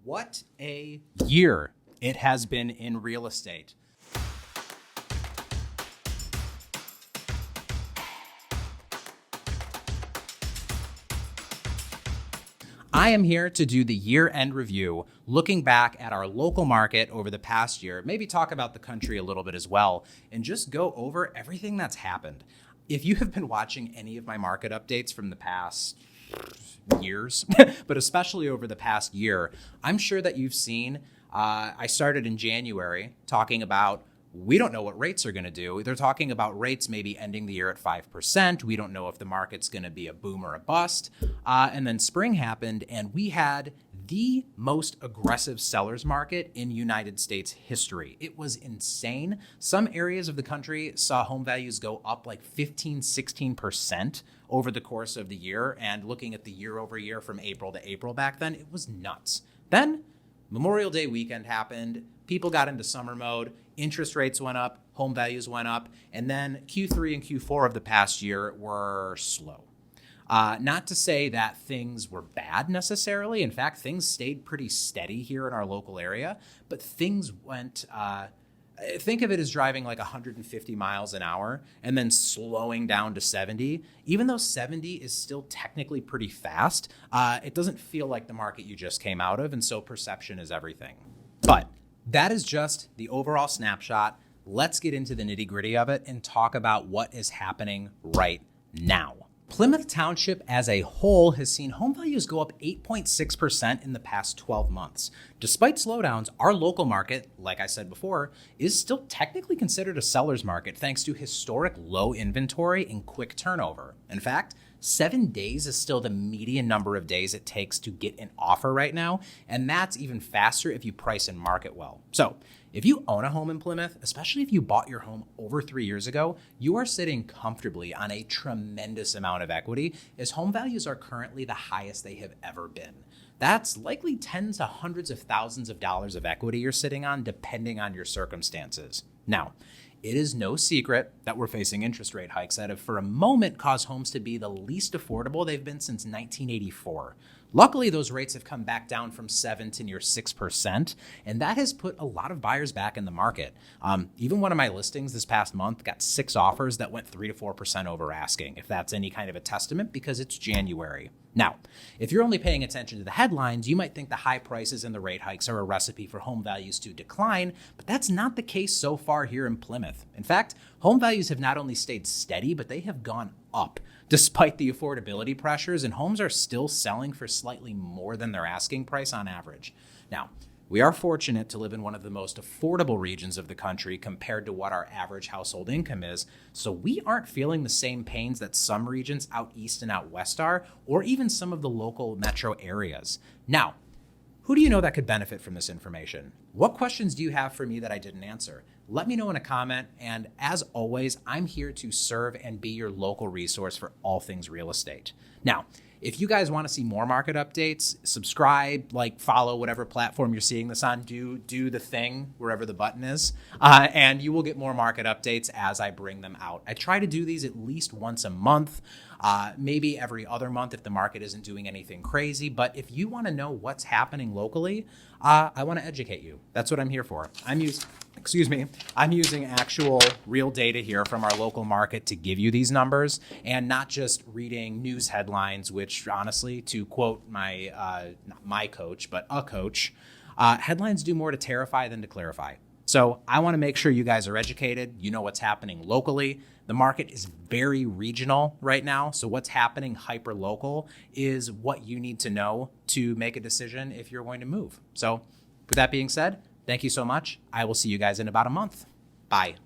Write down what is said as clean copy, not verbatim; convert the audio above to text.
What a year it has been in real estate. I am here to do the year-end review, looking back at our local market over the past year, maybe talk about the country a little bit as well, and just go over everything that's happened. If you have been watching any of my market updates from the past years, but especially over the past year, I'm sure that you've seen, I started in January talking about we don't know what rates are going to do. They're talking about rates maybe ending the year at 5%. We don't know if the market's going to be a boom or a bust. And then spring happened, and we had the most aggressive seller's market in United States history. It was insane. Some areas of the country saw home values go up like 15, 16% over the course of the year. And looking at the year over year from April to April back then, it was nuts. Then Memorial Day weekend happened. People got into summer mode. Interest rates went up. Home values went up. And then Q3 and Q4 of the past year were slow. Not to say that things were bad necessarily. In fact, things stayed pretty steady here in our local area. But things went, think of it as driving like 150 miles an hour and then slowing down to 70. Even though 70 is still technically pretty fast, it doesn't feel like the market you just came out of. And so perception is everything. But that is just the overall snapshot. Let's get into the nitty-gritty of it and talk about what is happening right now. Plymouth Township as a whole has seen home values go up 8.6% in the past 12 months. Despite slowdowns, our local market, like I said before, is still technically considered a seller's market thanks to historic low inventory and quick turnover. In fact, 7 days is still the median number of days it takes to get an offer right now, and that's even faster if you price and market well. So if you own a home in Plymouth, especially if you bought your home over 3 years ago, you are sitting comfortably on a tremendous amount of equity as home values are currently the highest they have ever been. That's likely tens to hundreds of thousands of dollars of equity you're sitting on depending on your circumstances. Now, it is no secret that we're facing interest rate hikes that have for a moment caused homes to be the least affordable they've been since 1984. Luckily, those rates have come back down from 7 to near 6%, and that has put a lot of buyers back in the market. Even one of my listings this past month got 6 offers that went 3 to 4% over asking, if that's any kind of a testament, because it's January. Now, if you're only paying attention to the headlines, you might think the high prices and the rate hikes are a recipe for home values to decline, but that's not the case so far here in Plymouth. In fact, home values have not only stayed steady, but they have gone up. Despite the affordability pressures, and homes are still selling for slightly more than their asking price on average. Now, we are fortunate to live in one of the most affordable regions of the country compared to what our average household income is, so we aren't feeling the same pains that some regions out east and out west are, or even some of the local metro areas. Now, who do you know that could benefit from this information? What questions do you have for me that I didn't answer? Let me know in a comment, and as always, I'm here to serve and be your local resource for all things real estate. Now, if you guys want to see more market updates, subscribe, follow whatever platform you're seeing this on, do the thing wherever the button is, and you will get more market updates as I bring them out. I try to do these at least once a month, maybe every other month if the market isn't doing anything crazy. But if you want to know what's happening locally, I want to educate you. That's what I'm here for. I'm using actual real data here from our local market to give you these numbers and not just reading news headlines, which honestly, to quote not my coach, but a coach, headlines do more to terrify than to clarify. So I want to make sure you guys are educated. You know what's happening locally. The market is very regional right now. So what's happening hyper local is what you need to know to make a decision if you're going to move. So with that being said, thank you so much. I will see you guys in about a month. Bye.